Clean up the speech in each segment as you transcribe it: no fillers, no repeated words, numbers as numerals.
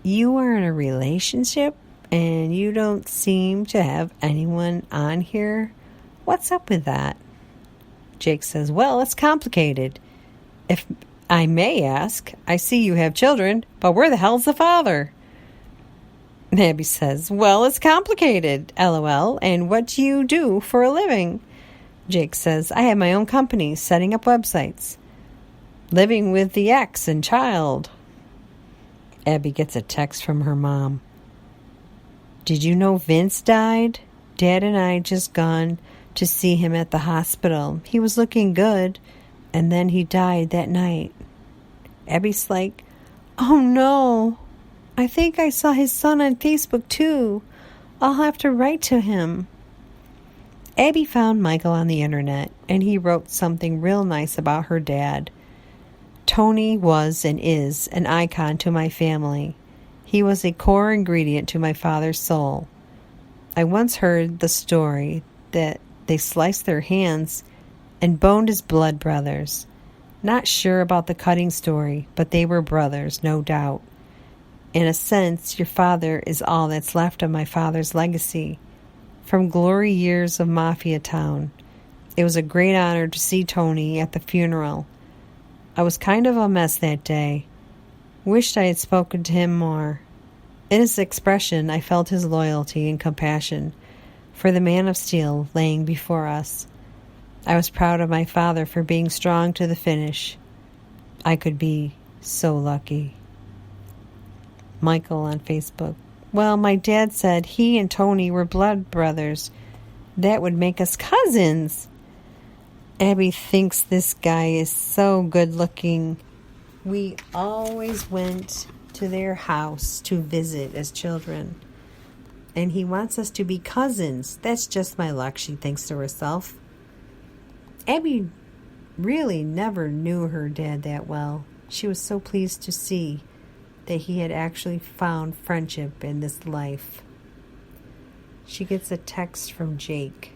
You are in a relationship and you don't seem to have anyone on here. What's up with that? Jake says, well, it's complicated. If I may ask, I see you have children, but where the hell's the father? Abby says, well, it's complicated, LOL, and what do you do for a living? Jake says, I have my own company, setting up websites. Living with the ex and child. Abby gets a text from her mom. Did you know Vince died? Dad and I just gone to see him at the hospital. He was looking good, and then he died that night. Abby's like, oh no, I think I saw his son on Facebook too. I'll have to write to him. Abby found Michael on the internet, and he wrote something real nice about her dad. Tony was and is an icon to my family. He was a core ingredient to my father's soul. I once heard the story that they sliced their hands and boned his blood brothers. Not sure about the cutting story, but they were brothers, no doubt. In a sense, your father is all that's left of my father's legacy. From glory years of Mafia Town. It was a great honor to see Tony at the funeral. I was kind of a mess that day. Wished I had spoken to him more. In his expression, I felt his loyalty and compassion for the man of steel laying before us. I was proud of my father for being strong to the finish. I could be so lucky. Michael on Facebook. Well, my dad said he and Tony were blood brothers. That would make us cousins. Abby thinks this guy is so good looking. We always went to their house to visit as children. And he wants us to be cousins. That's just my luck, she thinks to herself. Abby really never knew her dad that well. She was so pleased to see that he had actually found friendship in this life. She gets a text from Jake.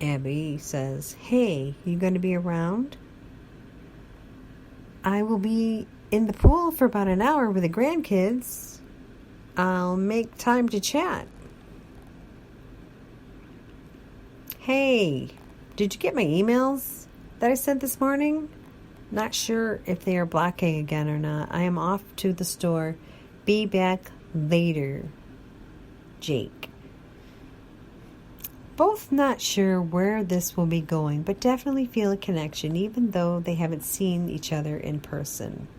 Abby says, hey, you going to be around? I will be in the pool for about an hour with the grandkids. I'll make time to chat. Hey, did you get my emails that I sent this morning? Not sure if they are blocking again or not. I am off to the store. Be back later. Jake. Both not sure where this will be going, but definitely feel a connection, even though they haven't seen each other in person.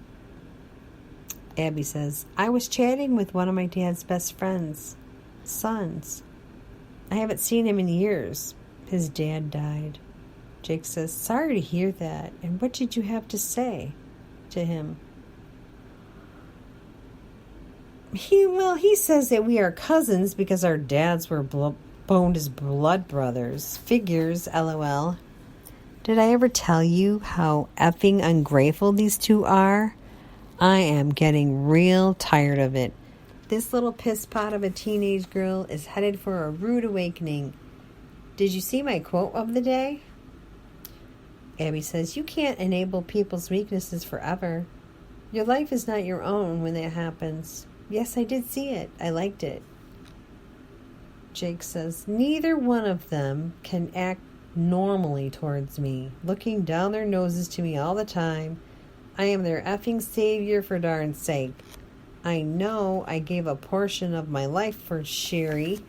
Abby says, I was chatting with one of my dad's best friend's sons. I haven't seen him in years. His dad died. Jake says, sorry to hear that. And what did you have to say to him? He says that we are cousins because our dads were boned as blood brothers. Figures, LOL. Did I ever tell you how effing ungrateful these two are? I am getting real tired of it. This little piss pot of a teenage girl is headed for a rude awakening. Did you see my quote of the day? Abby says, you can't enable people's weaknesses forever. Your life is not your own when that happens. Yes, I did see it. I liked it. Jake says, neither one of them can act normally towards me, looking down their noses to me all the time. I am their effing savior for darn's sake. I know I gave a portion of my life for Sherry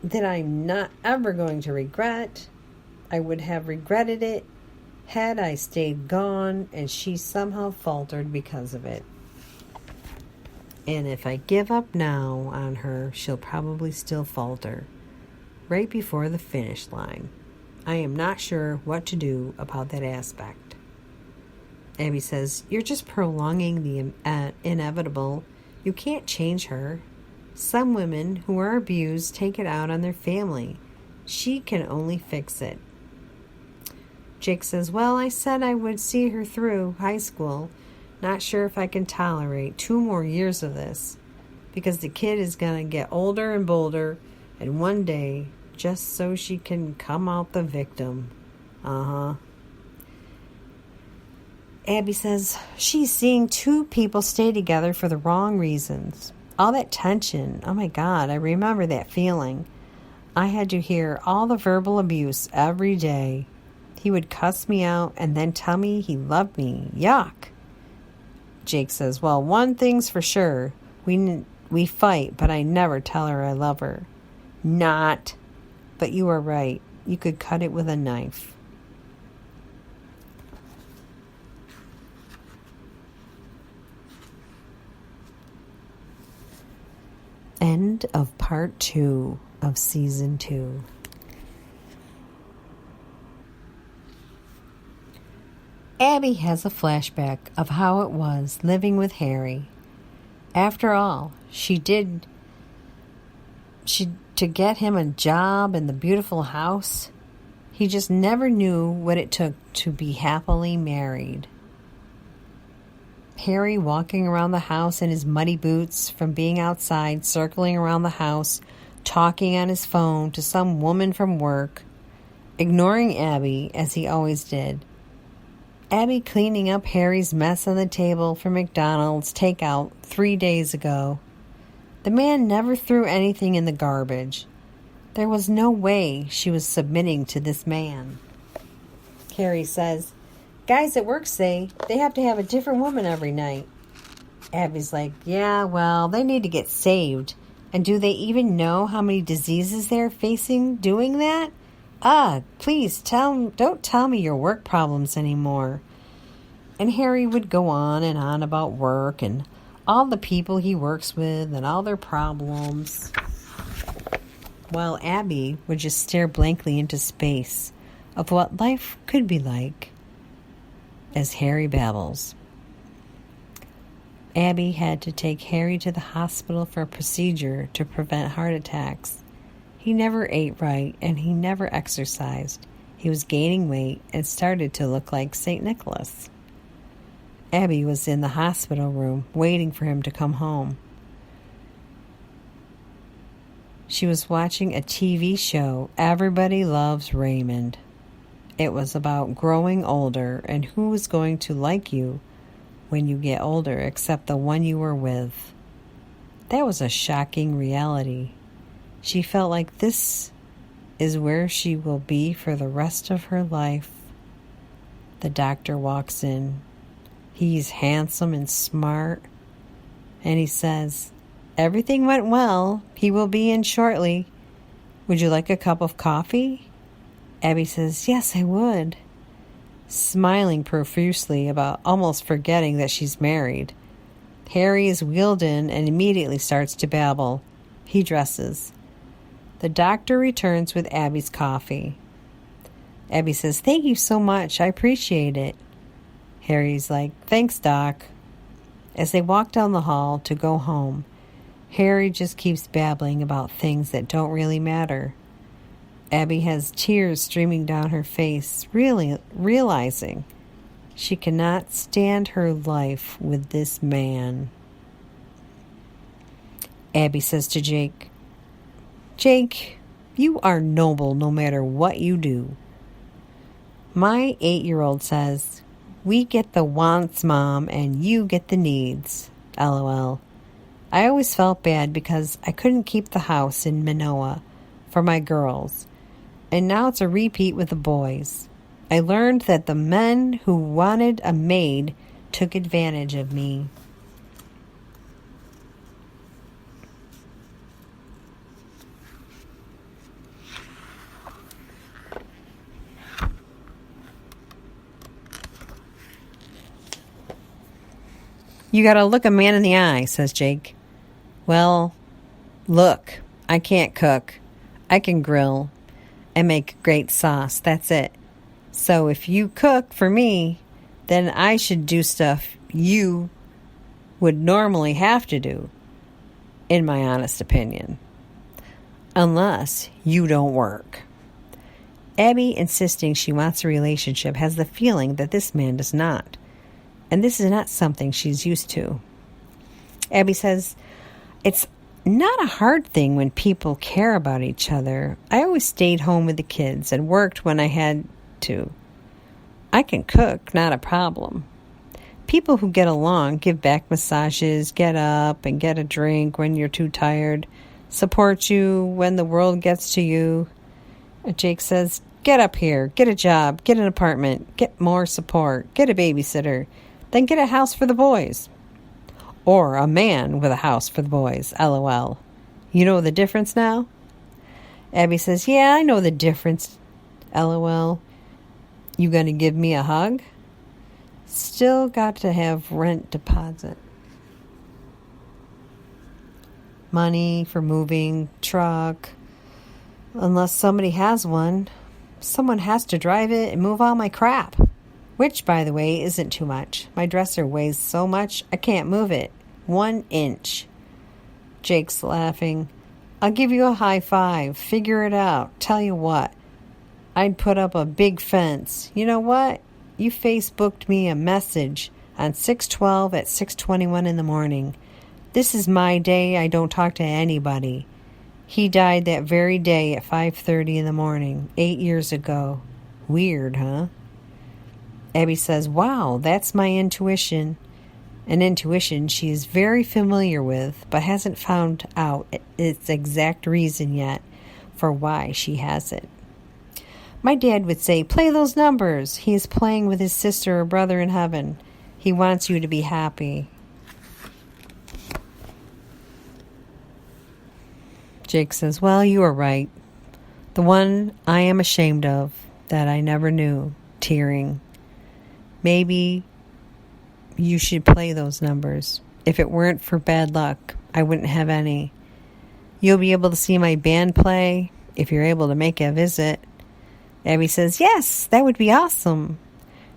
that I'm not ever going to regret. I would have regretted it had I stayed gone and she somehow faltered because of it. And if I give up now on her, she'll probably still falter right before the finish line. I am not sure what to do about that aspect. Abby says, you're just prolonging the inevitable. You can't change her. Some women who are abused take it out on their family. She can only fix it. Jake says, well, I said I would see her through high school. Not sure if I can tolerate 2 more years of this. Because the kid is going to get older and bolder. And one day, just so she can come out the victim. Abby says she's seeing two people stay together for the wrong reasons. All that tension. Oh my God, I remember that feeling. I had to hear all the verbal abuse every day. He would cuss me out and then tell me he loved me. Yuck. Jake says, well, one thing's for sure. We fight, but I never tell her I love her. Not. But you are right. You could cut it with a knife. End of part 2 of season 2. Abby has a flashback of how it was living with Harry. After all, to get him a job in the beautiful house, he just never knew what it took to be happily married. Harry walking around the house in his muddy boots from being outside, circling around the house, talking on his phone to some woman from work, ignoring Abby as he always did. Abby cleaning up Harry's mess on the table for McDonald's takeout 3 days ago. The man never threw anything in the garbage. There was no way she was submitting to this man. Harry says, guys at work say they have to have a different woman every night. Abby's like, yeah, well, they need to get saved. And do they even know how many diseases they're facing doing that? Please don't tell me your work problems anymore. And Harry would go on and on about work and all the people he works with and all their problems, while Abby would just stare blankly into space of what life could be like as Harry babbles. Abby had to take Harry to the hospital for a procedure to prevent heart attacks. He never ate right, and he never exercised. He was gaining weight and started to look like St. Nicholas. Abby was in the hospital room waiting for him to come home. She was watching a TV show, Everybody Loves Raymond. It was about growing older and who was going to like you when you get older except the one you were with. That was a shocking reality. She felt like this is where she will be for the rest of her life. The doctor walks in. He's handsome and smart. And he says, everything went well. He will be in shortly. Would you like a cup of coffee? Abby says, yes, I would. Smiling profusely about almost forgetting that she's married. Harry is wheeled in and immediately starts to babble. He dresses. The doctor returns with Abby's coffee. Abby says, thank you so much. I appreciate it. Harry's like, thanks, Doc. As they walk down the hall to go home, Harry just keeps babbling about things that don't really matter. Abby has tears streaming down her face, really realizing she cannot stand her life with this man. Abby says to Jake, Jake, you are noble no matter what you do. My 8-year-old says, we get the wants, Mom, and you get the needs. LOL. I always felt bad because I couldn't keep the house in Manoa for my girls, and now it's a repeat with the boys. I learned that the men who wanted a maid took advantage of me. You gotta look a man in the eye, says Jake. Well, look, I can't cook. I can grill and make great sauce. That's it. So if you cook for me, then I should do stuff you would normally have to do, in my honest opinion. Unless you don't work. Abby, insisting she wants a relationship, has the feeling that this man does not. And this is not something she's used to. Abby says, it's not a hard thing when people care about each other. I always stayed home with the kids and worked when I had to. I can cook, not a problem. People who get along give back massages, get up and get a drink when you're too tired, support you when the world gets to you. And Jake says, get up here, get a job, get an apartment, get more support, get a babysitter, then get a house for the boys. Or a man with a house for the boys, LOL. You know the difference now? Abby says, yeah, I know the difference, LOL. You gonna give me a hug? Still got to have rent deposit. Money for moving, truck. Unless somebody has one. Someone has to drive it and move all my crap. Which, by the way, isn't too much. My dresser weighs so much, I can't move it. 1 inch. Jake's laughing. I'll give you a high five. Figure it out. Tell you what. I'd put up a big fence. You know what? You Facebooked me a message on 6/12 at 6:21 in the morning. This is my day. I don't talk to anybody. He died that very day at 5:30 in the morning, 8 years ago. Weird, huh? Abby says, wow, that's my intuition. An intuition she is very familiar with, but hasn't found out its exact reason yet for why she has it. My dad would say, play those numbers. He is playing with his sister or brother in heaven. He wants you to be happy. Jake says, well, you are right. The one I am ashamed of that I never knew, tearing. Maybe you should play those numbers. If it weren't for bad luck, I wouldn't have any. You'll be able to see my band play if you're able to make a visit. Abby says, yes, that would be awesome.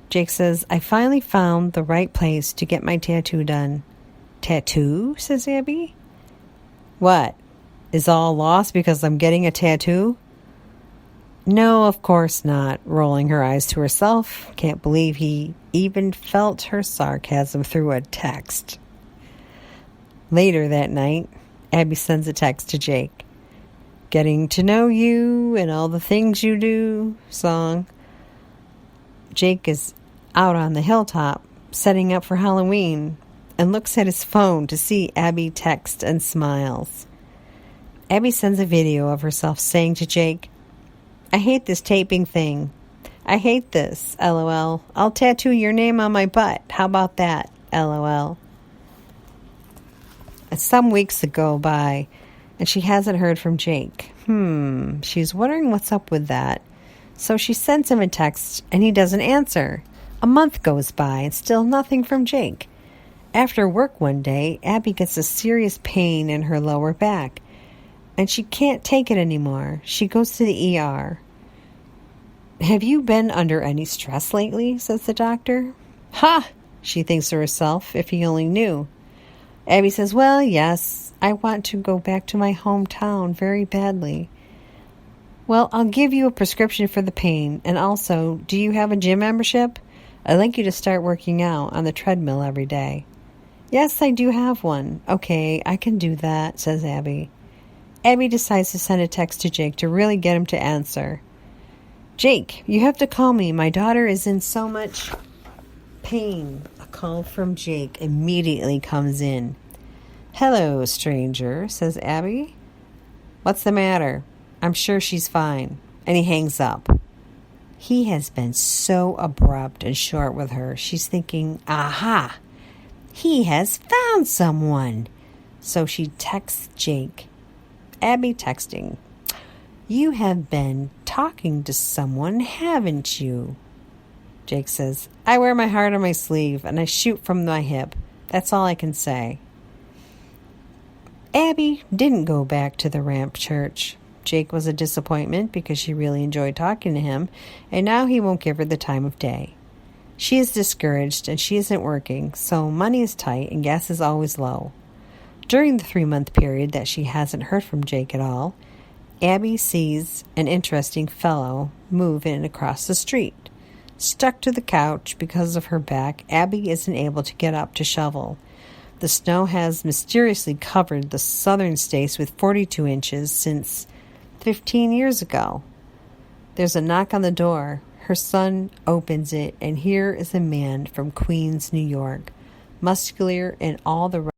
Jake says, I finally found the right place to get my tattoo done. Tattoo? Says Abby. What? Is all lost because I'm getting a tattoo? No, of course not. Rolling her eyes to herself. Can't believe he even felt her sarcasm through a text. Later that night, Abby sends a text to Jake. Getting to know you and all the things you do song. Jake is out on the hilltop setting up for Halloween and looks at his phone to see Abby text and smiles. Abby sends a video of herself saying to Jake, I hate this taping thing. I hate this, LOL. I'll tattoo your name on my butt. How about that, LOL? Some weeks go by, and she hasn't heard from Jake. She's wondering what's up with that. So she sends him a text, and he doesn't answer. A month goes by, and still nothing from Jake. After work one day, Abby gets a serious pain in her lower back, and she can't take it anymore. She goes to the ER. Have you been under any stress lately? Says the doctor. Ha! She thinks to herself, if he only knew. Abby says, well, yes, I want to go back to my hometown very badly. Well, I'll give you a prescription for the pain. And also, do you have a gym membership? I'd like you to start working out on the treadmill every day. Yes, I do have one. Okay, I can do that, says Abby. Abby decides to send a text to Jake to really get him to answer. Jake, you have to call me. My daughter is in so much pain. A call from Jake immediately comes in. Hello, stranger, says Abby. What's the matter? I'm sure she's fine. And he hangs up. He has been so abrupt and short with her. She's thinking, aha, he has found someone. So she texts Jake. Abby texting. You have been talking to someone, haven't you? Jake says, I wear my heart on my sleeve and I shoot from my hip. That's all I can say. Abby didn't go back to the Ramp Church. Jake was a disappointment because she really enjoyed talking to him, and now he won't give her the time of day. She is discouraged and she isn't working, so money is tight and gas is always low. During the 3-month period that she hasn't heard from Jake at all, Abby sees an interesting fellow move in across the street. Stuck to the couch because of her back, Abby isn't able to get up to shovel. The snow has mysteriously covered the southern states with 42 inches since 15 years ago. There's a knock on the door. Her son opens it, and here is a man from Queens, New York, muscular in all the